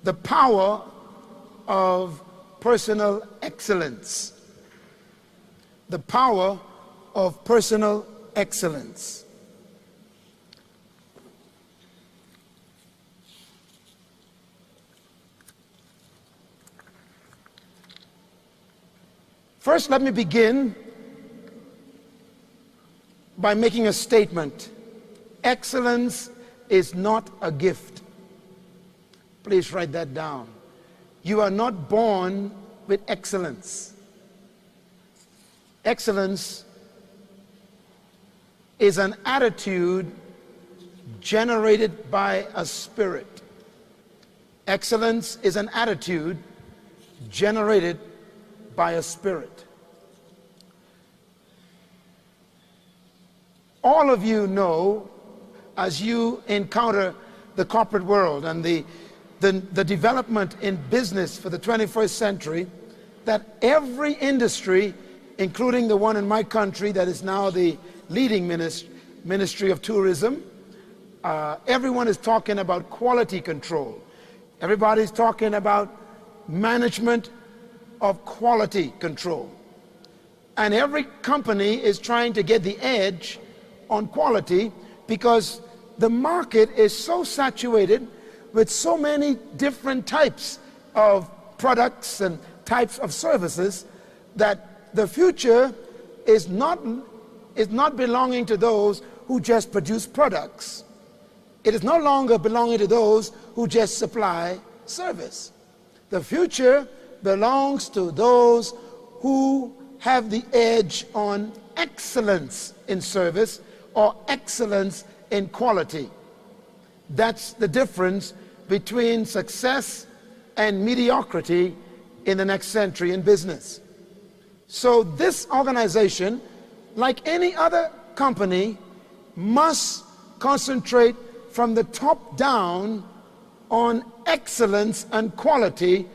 The power of personal excellence. The power of personal excellence. First, let me begin by making a statement. Excellence is not a gift. Please write that down. You are not born with excellence. Excellence is an attitude generated by a spirit. Excellence is an attitude generated by a spirit. All of you know, as you encounter the corporate world and the development in business for the 21st century, that every industry, including the one in my country that is now the leading ministry of tourism, everyone is talking about quality control. Everybody's talking about management of quality control. And every company is trying to get the edge on quality because the market is so saturated with so many different types of products and types of services that the future is not belonging to those who just produce products. It is no longer belonging to those who just supply service. The future belongs to those who have the edge on excellence in service or excellence in quality. That's the difference between success and mediocrity in the next century in business. So this organization, like any other company, must concentrate from the top down on excellence and quality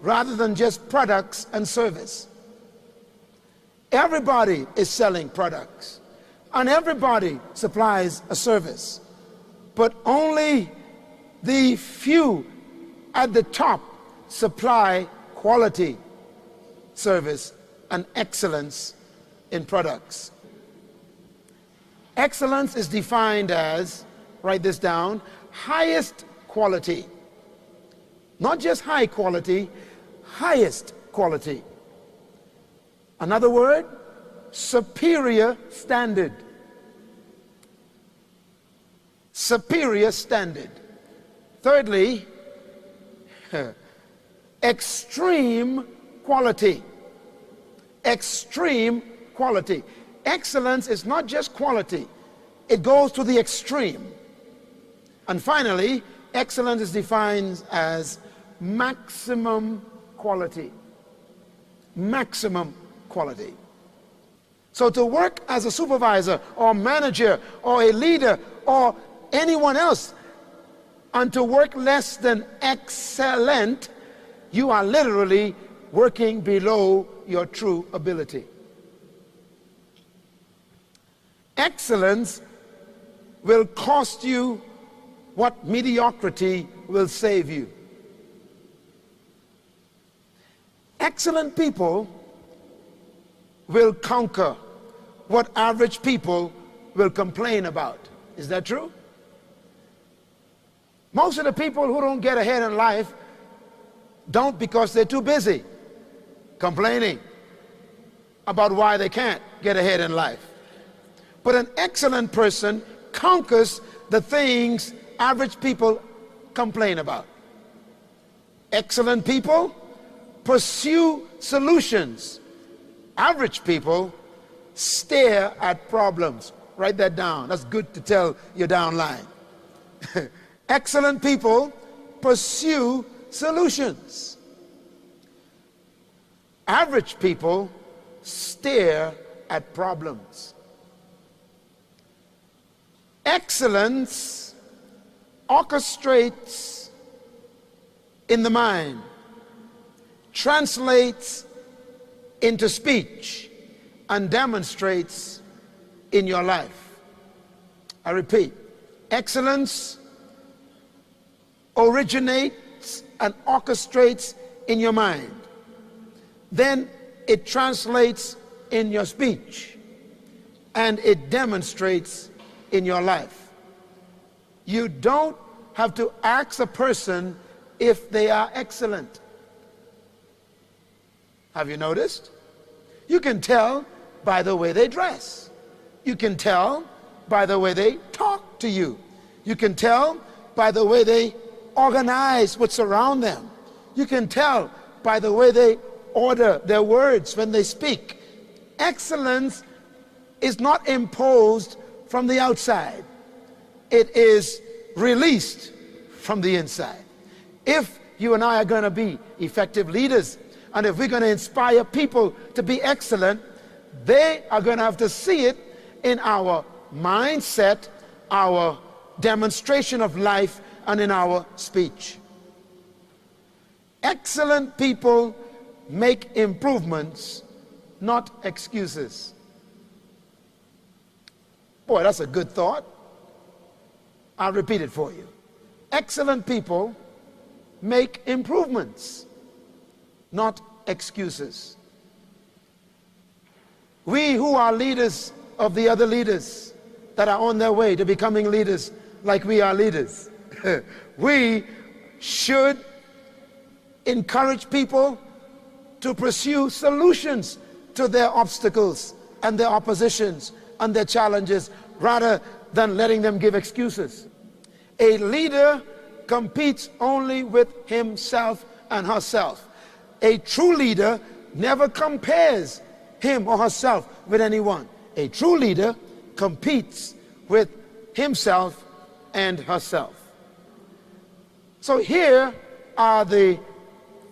rather than just products and service. Everybody is selling products and everybody supplies a service, but only the few at the top supply quality service and excellence in products. Excellence is defined as, write this down, highest quality. Not just high quality, highest quality. Another word, superior standard. Superior standard. Thirdly, extreme quality. Extreme quality. Excellence is not just quality, it goes to the extreme. And finally, excellence is defined as maximum quality. Maximum quality. So to work as a supervisor or manager or a leader or anyone else and to work less than excellent, you are literally working below your true ability. Excellence will cost you what mediocrity will save you. Excellent people will conquer what average people will complain about. Is that true? Most of the people who don't get ahead in life don't because they're too busy complaining about why they can't get ahead in life. But an excellent person conquers the things average people complain about. Excellent people pursue solutions. Average people stare at problems. Write that down. That's good to tell your downline. Excellent people pursue solutions. Average people stare at problems. Excellence orchestrates in the mind, translates into speech, and demonstrates in your life. I repeat, excellence originates dictates and orchestrates in your mind. Then it translates in your speech, and it demonstrates in your life. You don't have to ask a person if they are excellent. Have you noticed? You can tell by the way they dress. You can tell by the way they talk to you. You can tell by the way they organize what's around them. You can tell by the way they order their words when they speak. Excellence is not imposed from the outside. It is released from the inside. If you and I are going to be effective leaders, and if we're going to inspire people to be excellent, they are going to have to see it in our mindset, our demonstration of life, and in our speech. Excellent people make improvements, not excuses. Boy, that's a good thought. I'll repeat it for you. Excellent people make improvements, not excuses. We who are leaders of the other leaders that are on their way to becoming leaders like we are leaders, we should encourage people to pursue solutions to their obstacles and their oppositions and their challenges rather than letting them give excuses. A leader competes only with himself and herself. A true leader never compares him or herself with anyone. A true leader competes with himself and herself. So here are the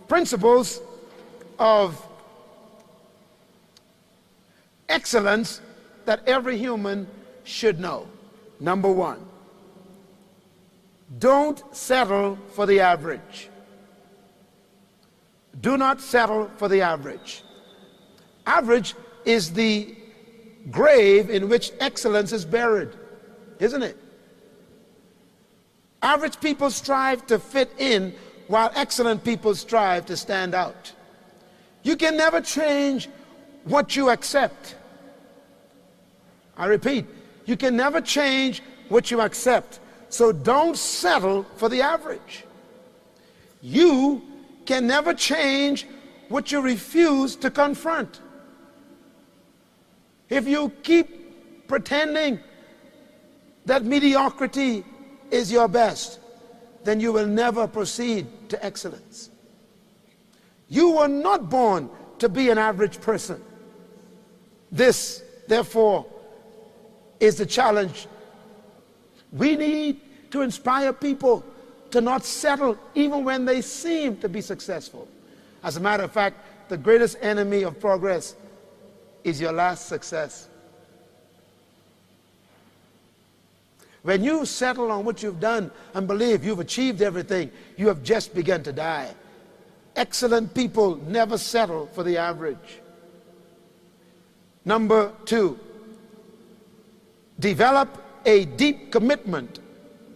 principles of excellence that every human should know. Number one, don't settle for the average. Do not settle for the average. Average is the grave in which excellence is buried, isn't it? Average people strive to fit in while excellent people strive to stand out. You can never change what you accept. I repeat, you can never change what you accept. So don't settle for the average. You can never change what you refuse to confront. If you keep pretending that mediocrity is your best, then you will never proceed to excellence. You were not born to be an average person. This, therefore, is the challenge. We need to inspire people to not settle even when they seem to be successful. As a matter of fact, the greatest enemy of progress is your last success. When you settle on what you've done and believe you've achieved everything, you have just begun to die. Excellent people never settle for the average. Number two, develop a deep commitment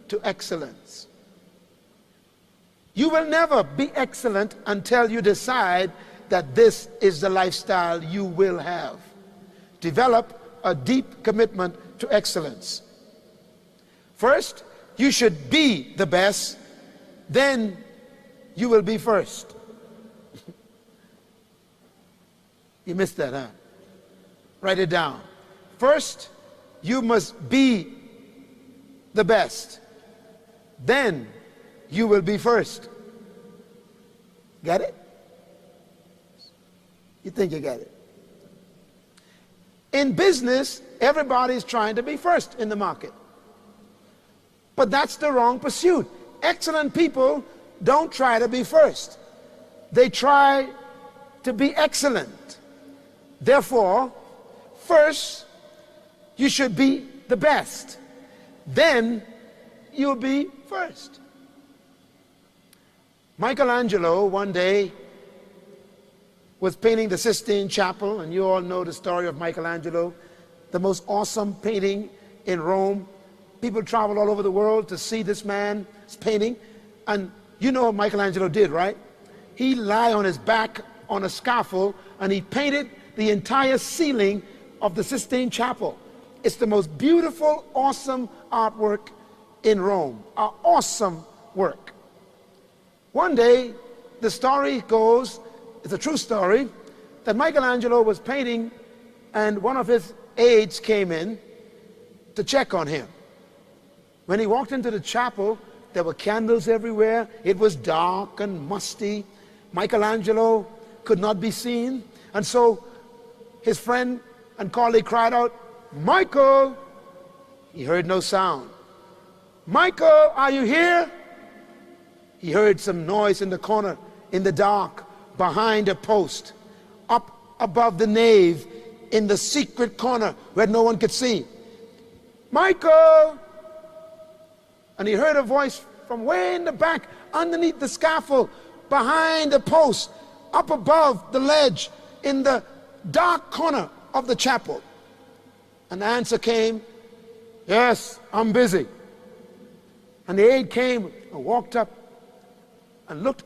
to excellence. You will never be excellent until you decide that this is the lifestyle you will have. Develop a deep commitment to excellence. First, you should be the best, then you will be first. You missed that, huh? Write it down. First, you must be the best, then you will be first. Got it? You think you got it? In business, everybody's trying to be first in the market. But that's the wrong pursuit. Excellent people don't try to be first. They try to be excellent. Therefore, first, you should be the best. Then you'll be first. Michelangelo one day was painting the Sistine Chapel, and you all know the story of Michelangelo, the most awesome painting in Rome. People travel all over the world to see this man's painting, and You know what Michelangelo did, right? He lay on his back on a scaffold and he painted the entire ceiling of the Sistine Chapel. It's the most beautiful, awesome artwork in Rome. An awesome work. One day, the story goes, it's a true story, that Michelangelo was painting and one of his aides came in to check on him. When he walked into the chapel, there were candles everywhere. It was dark and musty. Michelangelo could not be seen. And so his friend and colleague cried out, "Michael!" He heard no sound. "Michael, are you here?" He heard some noise in the corner, in the dark, behind a post, up above the nave, in the secret corner where no one could see. "Michael!" And he heard a voice from way in the back, underneath the scaffold, behind the post, up above the ledge, in the dark corner of the chapel. And the answer came, "Yes, I'm busy." And the aide came and walked up and looked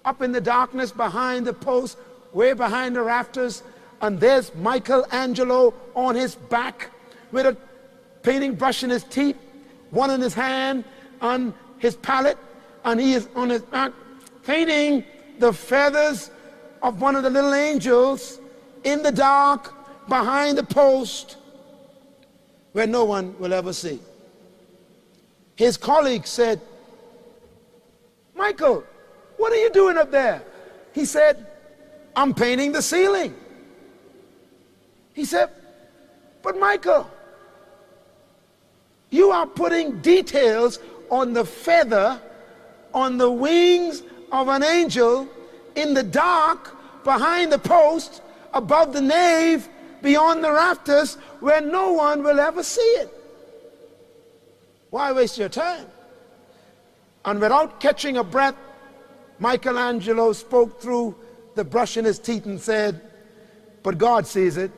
up in the darkness behind the post, way behind the rafters, and there's Michelangelo on his back with a painting brush in his teeth, one in his hand on his palette, and he is on his back painting the feathers of one of the little angels in the dark behind the post where no one will ever see. His colleague said, "Michael, what are you doing up there?" He said, "I'm painting the ceiling." He said, "But Michael, you are putting details on the feather, on the wings of an angel in the dark, behind the post, above the nave, beyond the rafters, where no one will ever see it. Why waste your time?" And without catching a breath, Michelangelo spoke through the brush in his teeth and said, "But God sees it."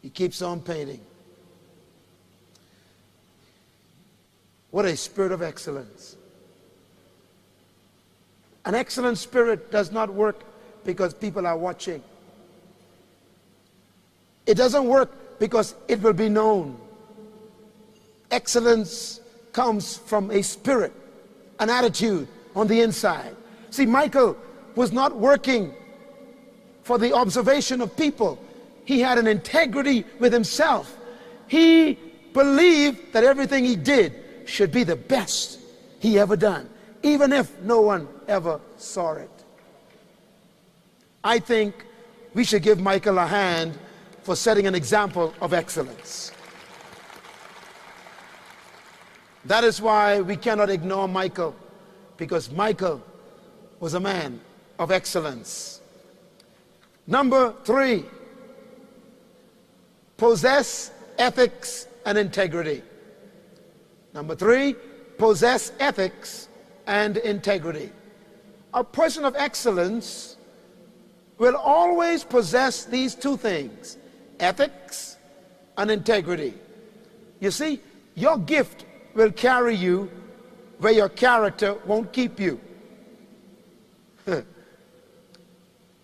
He keeps on painting. What a spirit of excellence. An excellent spirit does not work because people are watching. It doesn't work because it will be known. Excellence comes from a spirit, an attitude on the inside. See, Michael was not working for the observation of people. He had an integrity with himself. He believed that everything he did should be the best he ever done, even if no one ever saw it. I think we should give Michael a hand for setting an example of excellence. That is why we cannot ignore Michael, because Michael was a man of excellence. Number 3, possess ethics and integrity. Number 3, possess ethics and integrity. A person of excellence will always possess these two things, ethics and integrity. You see, your gift will carry you where your character won't keep you.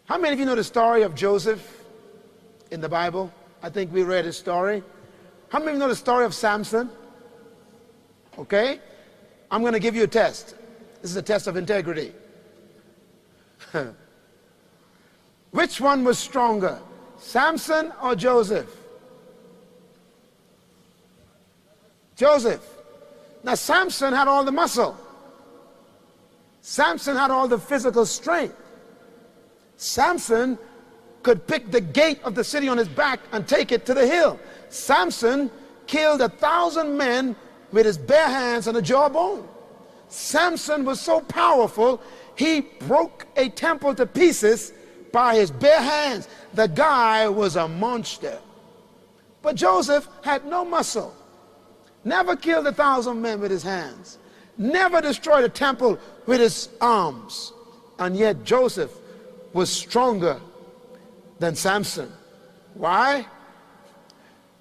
How many of you know the story of Joseph in the Bible? I think we read his story. How many of you know the story of Samson? Okay? I'm going to give you a test. This is a test of integrity. Which one was stronger, Samson or Joseph? Joseph. Now Samson had all the muscle. Samson had all the physical strength. Samson could pick the gate of the city on his back and take it to the hill. Samson killed 1,000 men with his bare hands and a jawbone. Samson was so powerful, he broke a temple to pieces by his bare hands. The guy was a monster. But Joseph had no muscle. Never killed 1,000 men with his hands. Never destroyed a temple with his arms. And yet Joseph was stronger than Samson. Why?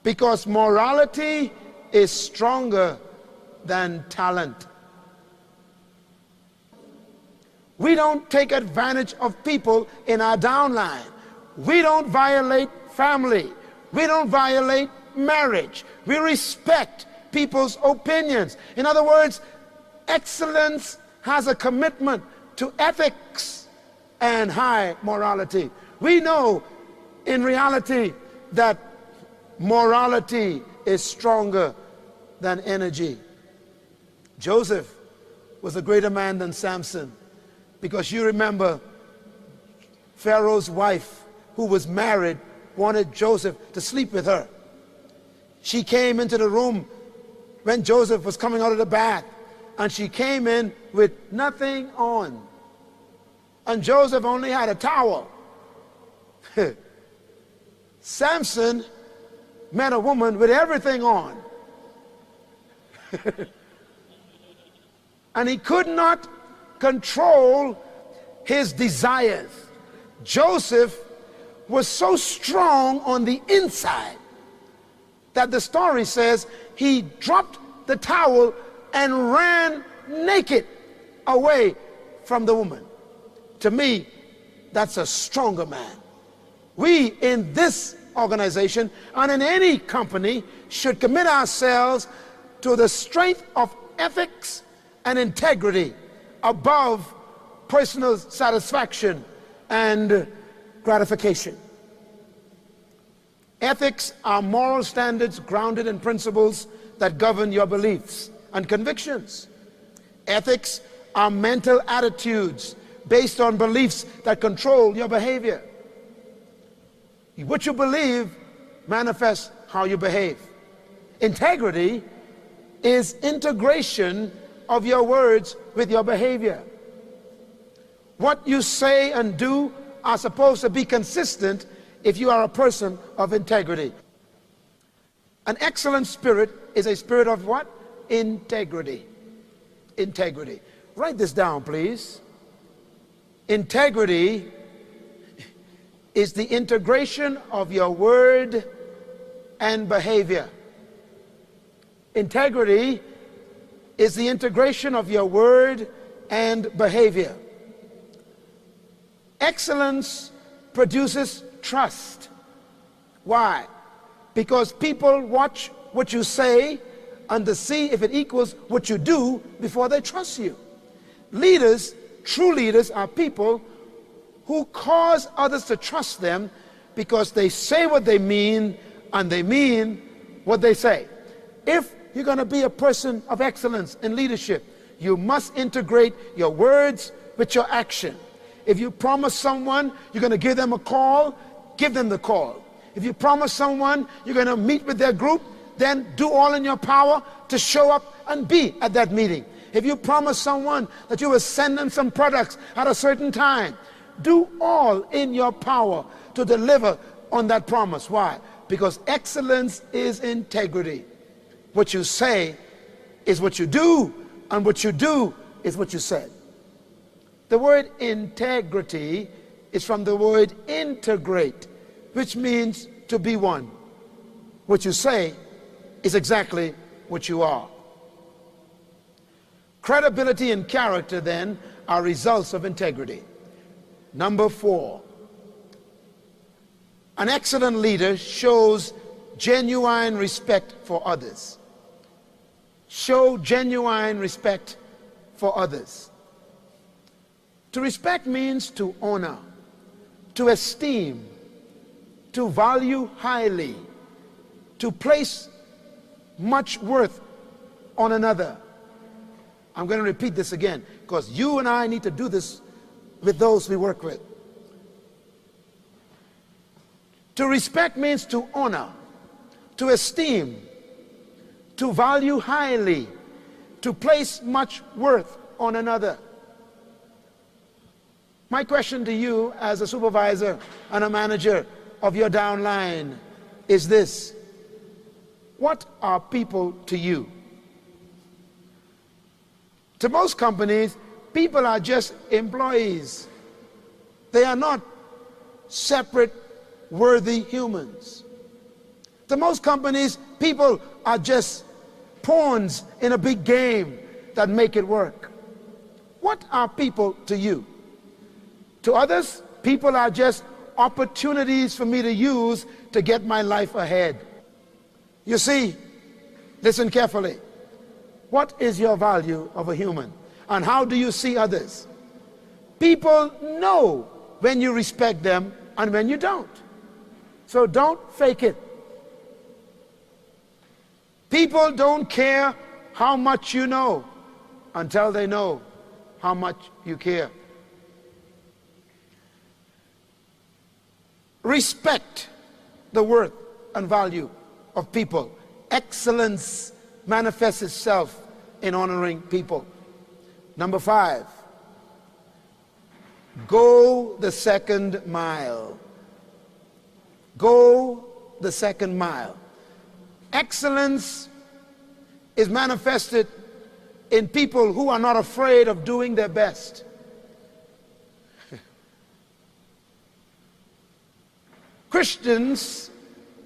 Because morality is stronger than talent. We don't take advantage of people in our downline. We don't violate family. We don't violate marriage. We respect people's opinions. In other words, excellence has a commitment to ethics and high morality. We know in reality that morality is stronger than energy. Joseph was a greater man than Samson, because you remember Pharaoh's wife, who was married, wanted Joseph to sleep with her. She came into the room when Joseph was coming out of the bath, and she came in with nothing on. And Joseph only had a towel. Samson met a woman with everything on. And he could not control his desires. Joseph was so strong on the inside that the story says he dropped the towel and ran naked away from the woman. To me, that's a stronger man. We in this organization and in any company should commit ourselves to the strength of ethics and integrity above personal satisfaction and gratification. Ethics are moral standards grounded in principles that govern your beliefs and convictions. Ethics are mental attitudes based on beliefs that control your behavior. What you believe manifests how you behave. Integrity is integration of your words with your behavior. What you say and do are supposed to be consistent if you are a person of integrity. An excellent spirit is a spirit of what? Integrity. Integrity. Write this down, please. Integrity is the integration of your word and behavior. Integrity is the integration of your word and behavior. Excellence produces trust. Why? Because people watch what you say and to see if it equals what you do before they trust you. Leaders, true leaders, are people who cause others to trust them because they say what they mean and they mean what they say. If you're going to be a person of excellence in leadership, you must integrate your words with your action. If you promise someone you're going to give them a call, give them the call. If you promise someone you're going to meet with their group, then do all in your power to show up and be at that meeting. If you promise someone that you will send them some products at a certain time, do all in your power to deliver on that promise. Why? Because excellence is integrity. What you say is what you do, and what you do is what you said. The word integrity is from the word integrate, which means to be one. What you say is exactly what you are. Credibility and character, then, are results of integrity. Number 4, an excellent leader shows genuine respect for others. Show genuine respect for others. To respect means to honor, to esteem, to value highly, to place much worth on another. I'm going to repeat this again because you and I need to do this with those we work with. To respect means to honor, to esteem, to value highly, to place much worth on another. My question to you as a supervisor and a manager of your downline is this: what are people to you? To most companies, people are just employees. They are not separate, worthy humans. To most companies, people are just pawns in a big game that make it work. What are people to you? To others, people are just opportunities for me to use to get my life ahead. You see, listen carefully. What is your value of a human? And how do you see others? People know when you respect them and when you don't. So don't fake it. People don't care how much you know until they know how much you care. Respect the worth and value of people. Excellence manifests itself in honoring people. Number 5, go the second mile. Go the second mile. Excellence is manifested in people who are not afraid of doing their best. Christians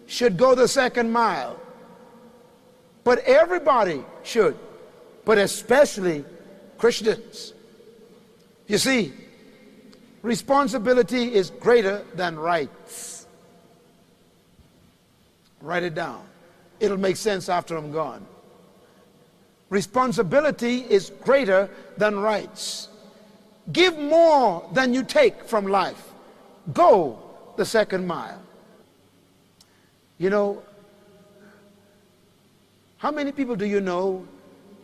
should go the second mile, but everybody should, but especially Christians. You see, responsibility is greater than rights. Write it down. It'll make sense after I'm gone. Responsibility is greater than rights. Give more than you take from life. Go the second mile. You know, how many people do you know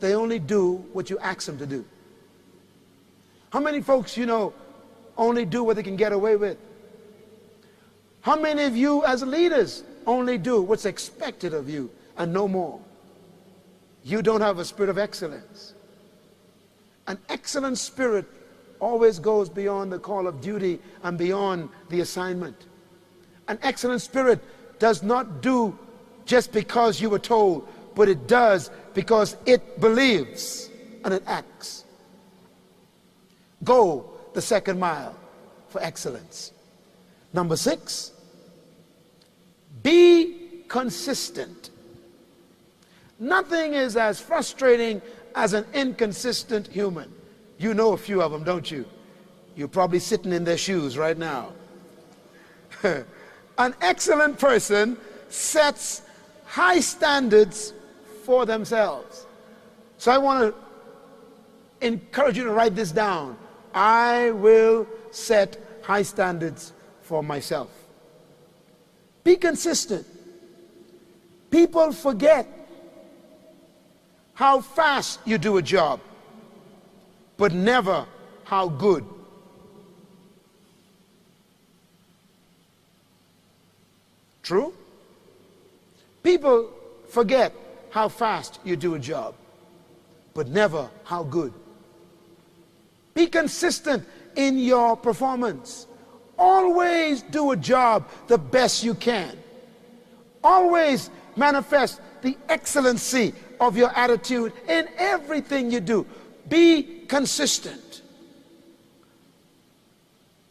they only do what you ask them to do? How many folks you know only do what they can get away with? How many of you as leaders only do what's expected of you and no more? You don't have a spirit of excellence. An excellent spirit always goes beyond the call of duty and beyond the assignment. An excellent spirit does not do just because you were told, but it does because it believes and it acts. Go the second mile for excellence. Number 6, be consistent. Nothing is as frustrating as an inconsistent human. You know a few of them, don't you? You're probably sitting in their shoes right now. An excellent person sets high standards for themselves. So I want to encourage you to write this down. I will set high standards for myself. Be consistent. People forget how fast you do a job, but never how good. True? People forget how fast you do a job, but never how good. Be consistent in your performance. Always do a job the best you can. Always manifest the excellency of your attitude in everything you do. Be consistent.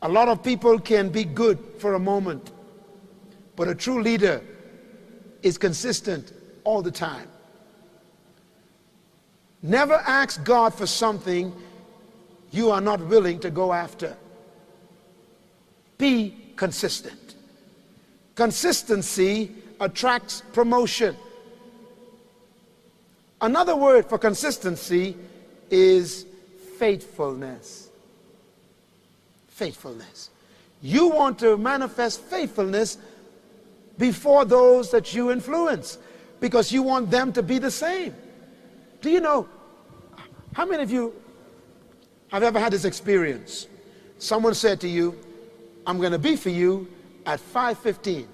A lot of people can be good for a moment, but a true leader is consistent all the time. Never ask God for something you are not willing to go after. Be consistent. Consistency attracts promotion. Another word for consistency is faithfulness. Faithfulness. You want to manifest faithfulness before those that you influence because you want them to be the same. Do you know, how many of you have ever had this experience? Someone said to you, I'm going to be for you at 5:15.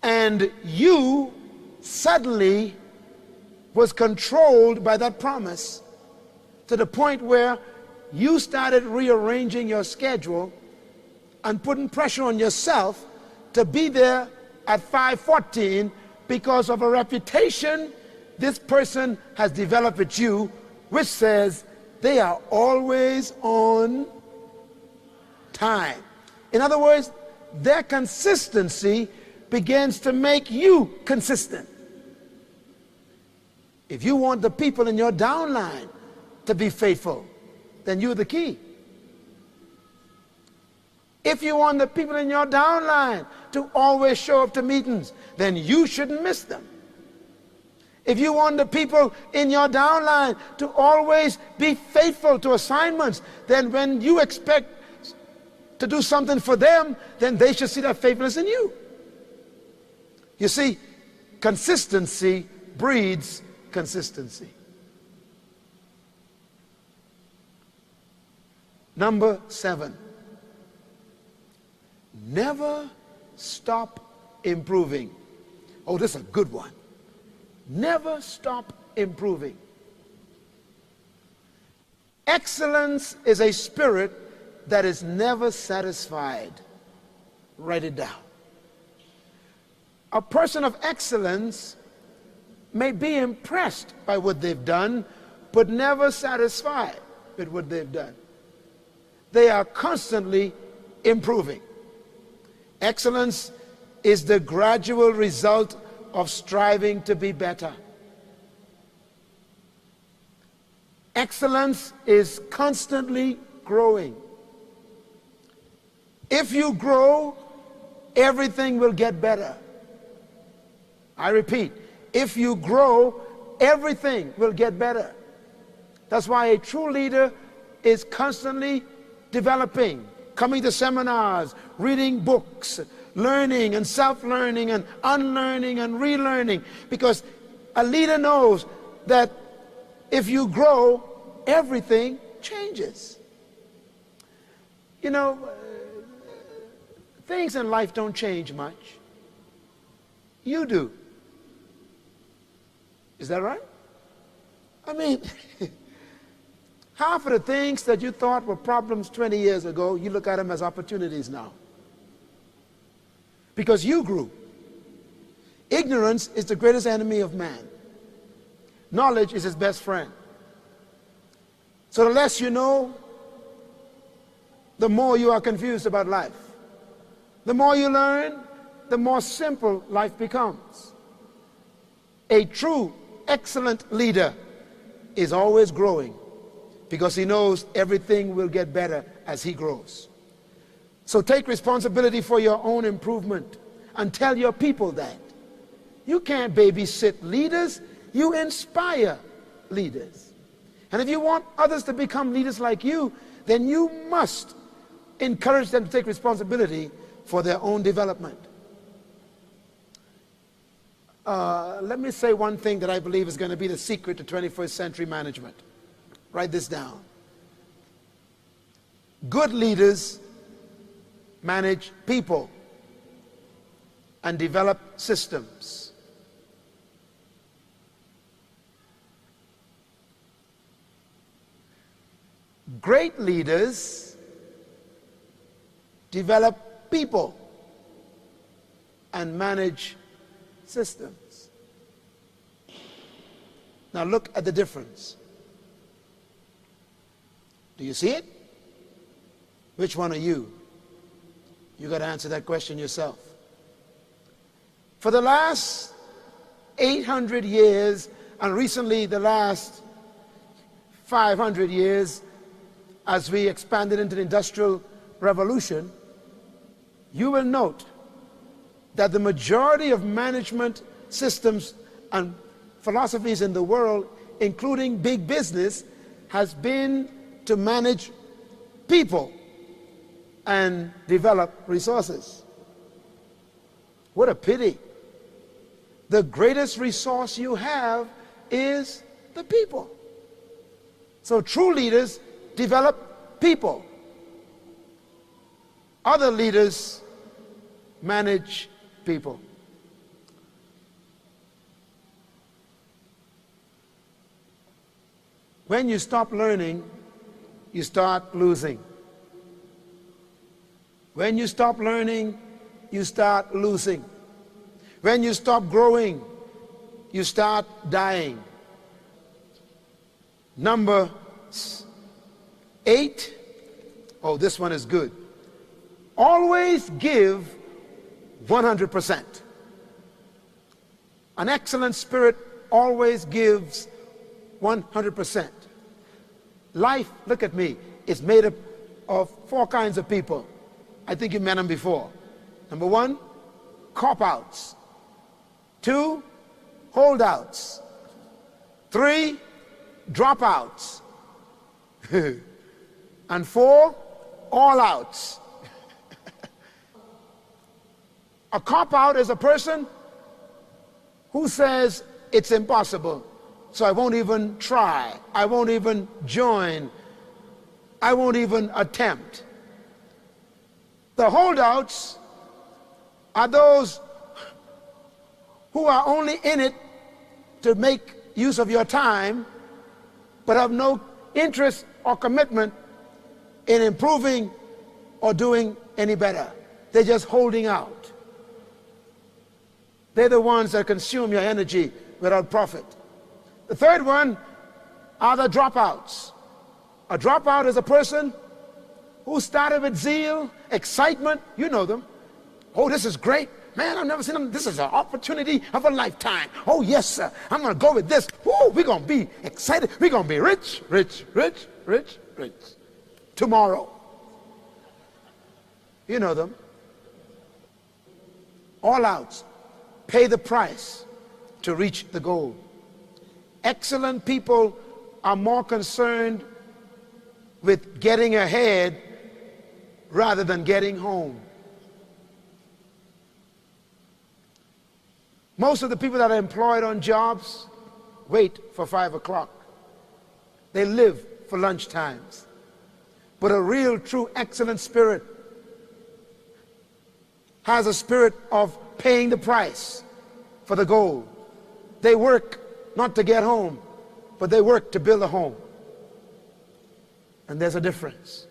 And you suddenly was controlled by that promise to the point where you started rearranging your schedule and putting pressure on yourself to be there at 5:14 because of a reputation this person has developed with you, which says they are always on time. In other words, their consistency begins to make you consistent. If you want the people in your downline to be faithful, then you're the key. If you want the people in your downline to always show up to meetings, then you shouldn't miss them. If you want the people in your downline to always be faithful to assignments, then when you expect to do something for them, then they should see that faithfulness in you. You see, consistency breeds consistency. Number 7. Never stop improving. Oh, this is a good one. Never stop improving. Excellence is a spirit that is never satisfied. Write it down. A person of excellence may be impressed by what they've done, but never satisfied with what they've done. They are constantly improving. Excellence is the gradual result of striving to be better. Excellence is constantly growing. If you grow, everything will get better. I repeat, if you grow, everything will get better. That's why a true leader is constantly developing, coming to seminars, reading books, learning and self-learning and unlearning and relearning, because a leader knows that if you grow, everything changes. You know, things in life don't change much. You do. Is that right? I mean, half of the things that you thought were problems 20 years ago, you look at them as opportunities now. Because you grew. Ignorance is the greatest enemy of man. Knowledge is his best friend. So the less you know, the more you are confused about life. The more you learn, the more simple life becomes. A true, excellent leader is always growing because he knows everything will get better as he grows. So take responsibility for your own improvement and tell your people that. You can't babysit leaders, you inspire leaders. And if you want others to become leaders like you, then you must encourage them to take responsibility for their own development. Let me say one thing that I believe is going to be the secret to 21st century management. Write this down. Good leaders manage people and develop systems. Great leaders develop people and manage systems. Now look at the difference. Do you see it? Which one are you? You got to answer that question yourself. For the last 800 years, and recently the last 500 years, as we expanded into the Industrial Revolution, you will note that the majority of management systems and philosophies in the world, including big business, has been to manage people and develop resources. What a pity. The greatest resource you have is the people. So true leaders develop people. Other leaders manage people. When you stop learning, you start losing. When you stop learning, you start losing. When you stop growing, you start dying. Number 8. Oh, this one is good. Always give 100%. An excellent spirit always gives 100%. Life, look at me, is made up of four kinds of people. I think you met them before. Number one, cop-outs. Two, holdouts. Three, dropouts. And four, all-outs. A cop-out is a person who says it's impossible, so I won't even try, I won't even join, I won't even attempt. The holdouts are those who are only in it to make use of your time, but have no interest or commitment in improving or doing any better. They're just holding out. They're the ones that consume your energy without profit. The third one are the dropouts. A dropout is a person who started with zeal, excitement. You know them. Oh, this is great. Man, I've never seen them. This is an opportunity of a lifetime. Oh, yes, sir. I'm going to go with this. Woo, we're going to be excited. We're going to be rich, rich, rich, rich, rich. Tomorrow. You know them. All outs. Pay the price to reach the goal. Excellent people are more concerned with getting ahead rather than getting home. Most of the people that are employed on jobs wait for 5 o'clock. They live for lunch times. But a real, true, excellent spirit has a spirit of paying the price for the goal. They work not to get home, but they work to build a home. And there's a difference.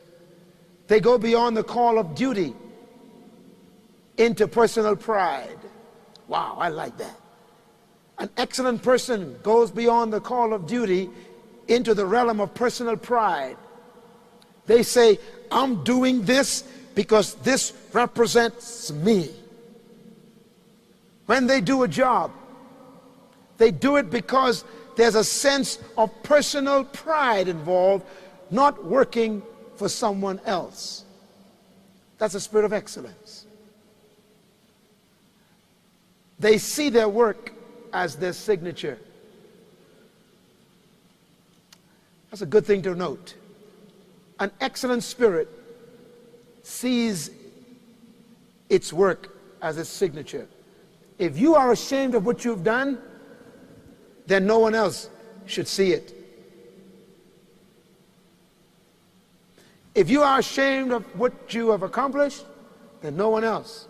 They go beyond the call of duty into personal pride. Wow, I like that. An excellent person goes beyond the call of duty into the realm of personal pride. They say, I'm doing this because this represents me. When they do a job, they do it because there's a sense of personal pride involved, not working for someone else. That's a spirit of excellence. They see their work as their signature. That's a good thing to note. An excellent spirit sees its work as its signature. If you are ashamed of what you've done, then no one else should see it. If you are ashamed of what you have accomplished, then no one else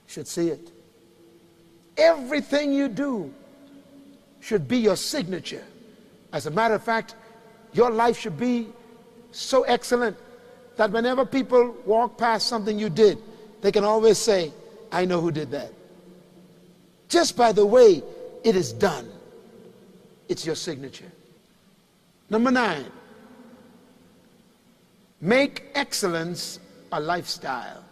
should see it. Everything you do should be your signature. As a matter of fact, your life should be so excellent that whenever people walk past something you did, they can always say, I know who did that. Just by the way it is done, it's your signature. Number 9, make excellence a lifestyle.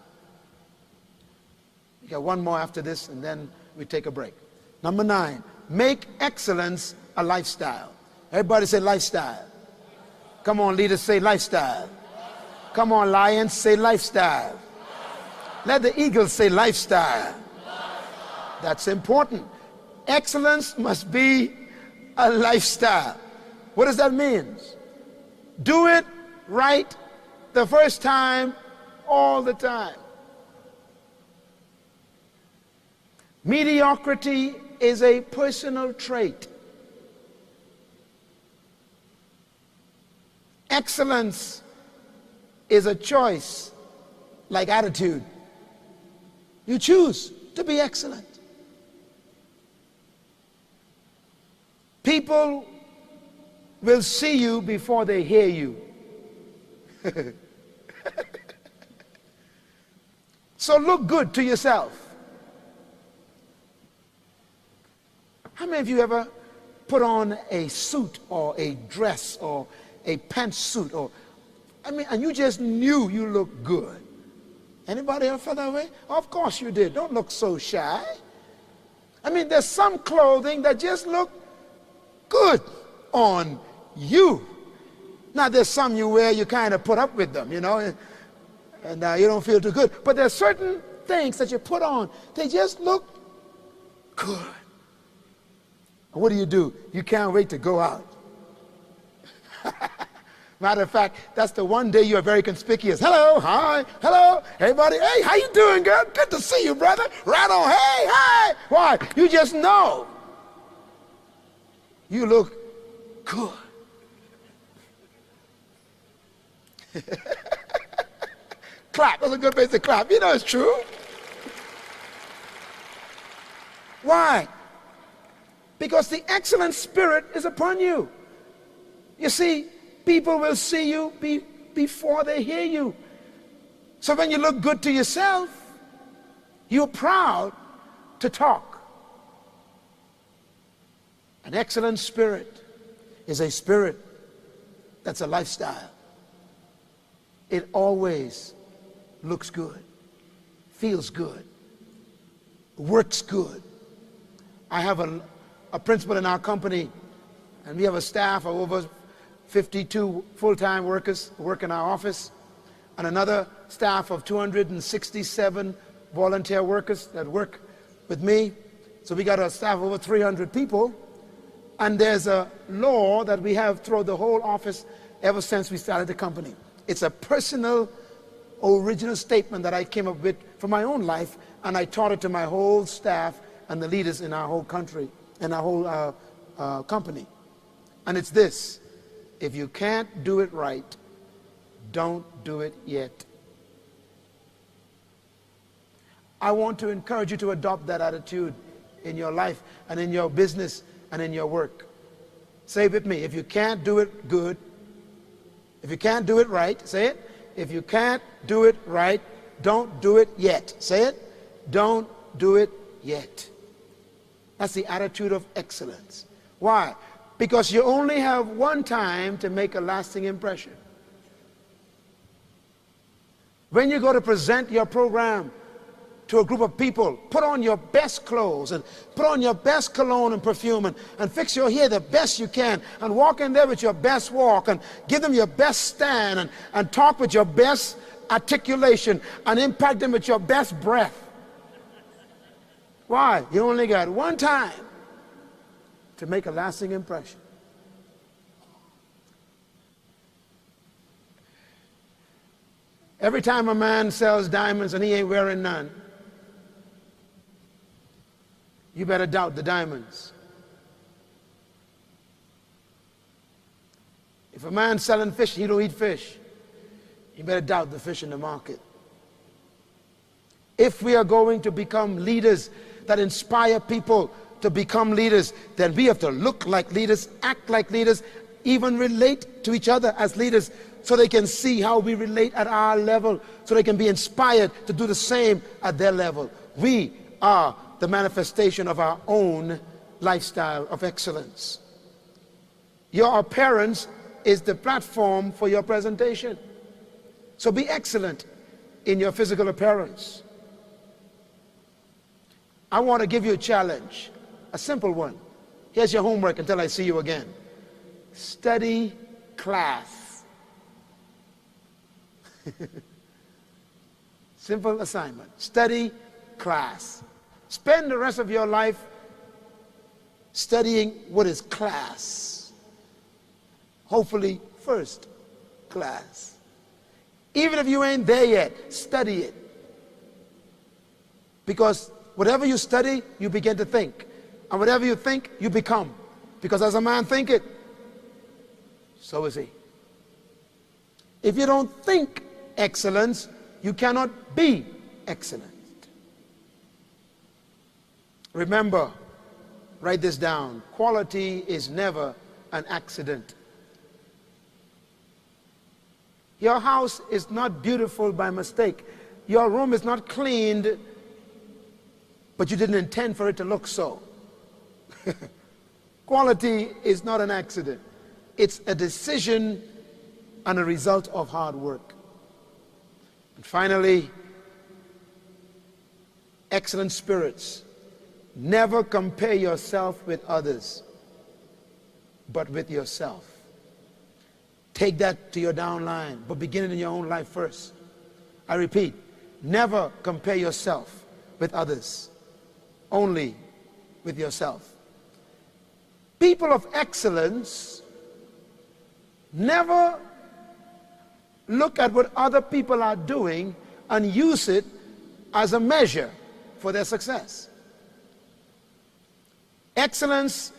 You got one more after this, and then we take a break. Number 9, make excellence a lifestyle. Everybody say lifestyle. Come on, leaders, say lifestyle. Come on, lions, say lifestyle. Let the eagles say lifestyle. That's important. Excellence must be a lifestyle. What does that mean? Do it right the first time, all the time. Mediocrity is a personal trait. Excellence is a choice, like attitude. You choose to be excellent. People will see you before they hear you. So look good to yourself. How many of you ever put on a suit or a dress or a pantsuit, or and you just knew you looked good? Anybody ever felt that way? Of course you did. Don't look so shy. There's some clothing that just look good on you. Now, there's some you wear, you kind of put up with them, and you don't feel too good. But there's certain things that you put on, they just look good. And what do? You can't wait to go out. Matter of fact, that's the one day you are very conspicuous. Hello, hi, hello, everybody. Hey, how you doing, girl? Good to see you, brother. Right on. Hey, hi. Why? You just know. You look good. Clap. That's a good place to clap. You know it's true. Why? Because the excellent spirit is upon you. You see, people will see you before they hear you. So when you look good to yourself, you're proud to talk. An excellent spirit is a spirit that's a lifestyle. It always looks good, feels good, works good. I have a principal in our company, and we have a staff of over 52 full-time workers who work in our office, and another staff of 267 volunteer workers that work with me. So we got a staff of over 300 people, and there's a law that we have throughout the whole office ever since we started the company. It's a personal, original statement that I came up with for my own life, and I taught it to my whole staff and the leaders in our whole country and our whole company. And it's this: if you can't do it right, don't do it yet. I want to encourage you to adopt that attitude in your life and in your business and in your work. Say it with me. If you can't do it good, if you can't do it right, say it. If you can't do it right, don't do it yet. Say it. Don't do it yet. That's the attitude of excellence. Why? Because you only have one time to make a lasting impression. When you go to present your program to a group of people, put on your best clothes and put on your best cologne and perfume and fix your hair the best you can and walk in there with your best walk and give them your best stand and talk with your best articulation and impact them with your best breath. Why? You only got one time to make a lasting impression. Every time a man sells diamonds and he ain't wearing none, you better doubt the diamonds. If a man's selling fish and he don't eat fish, you better doubt the fish in the market. If we are going to become leaders that inspire people to become leaders, then we have to look like leaders, act like leaders, even relate to each other as leaders, so they can see how we relate at our level, so they can be inspired to do the same at their level. We are the manifestation of our own lifestyle of excellence. Your appearance is the platform for your presentation. So be excellent in your physical appearance. I want to give you a challenge, a simple one. Here's your homework until I see you again. Study class. Simple assignment. Study class. Spend the rest of your life studying what is class. Hopefully first class. Even if you ain't there yet, study it. Because whatever you study, you begin to think. And whatever you think, you become. Because as a man thinketh, so is he. If you don't think excellence, you cannot be excellent. Remember, write this down. Quality is never an accident. Your house is not beautiful by mistake. Your room is not cleaned, but you didn't intend for it to look so. Quality is not an accident. It's a decision and a result of hard work. And finally, excellent spirits. Never compare yourself with others, but with yourself. Take that to your downline, but begin it in your own life first. I repeat, never compare yourself with others, only with yourself. People of excellence never look at what other people are doing and use it as a measure for their success. Excellence,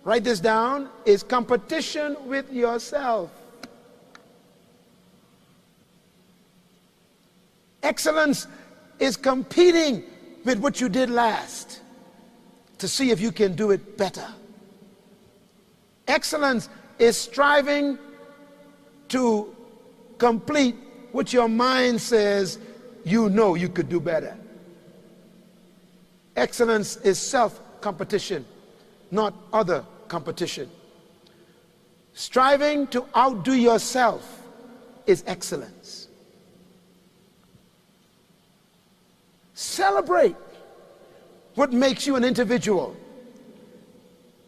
write this down, is competition with yourself. Excellence is competing with what you did last to see if you can do it better. Excellence is striving to complete what your mind says you know you could do better. Excellence is self-competition, not other competition. Striving to outdo yourself is excellence. Celebrate what makes you an individual.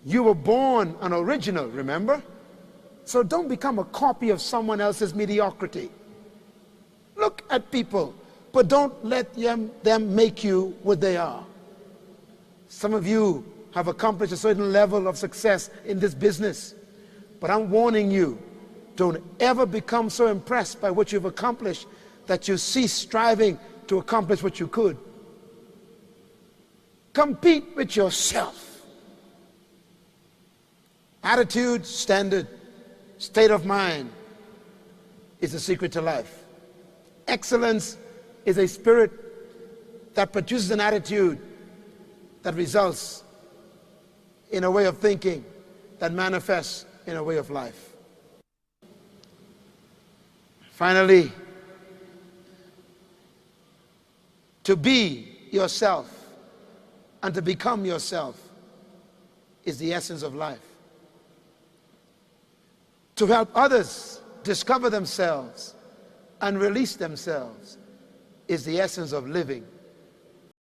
You were born an original, remember? So don't become a copy of someone else's mediocrity. Look at people, but don't let them make you what they are. Some of you have accomplished a certain level of success in this business, but I'm warning you, don't ever become so impressed by what you've accomplished that you cease striving to accomplish what you could. Compete with yourself. Attitude, standard, state of mind is the secret to life. Excellence is a spirit that produces an attitude that results in a way of thinking that manifests in a way of life. Finally, to be yourself and to become yourself is the essence of life. To help others discover themselves and release themselves is the essence of living.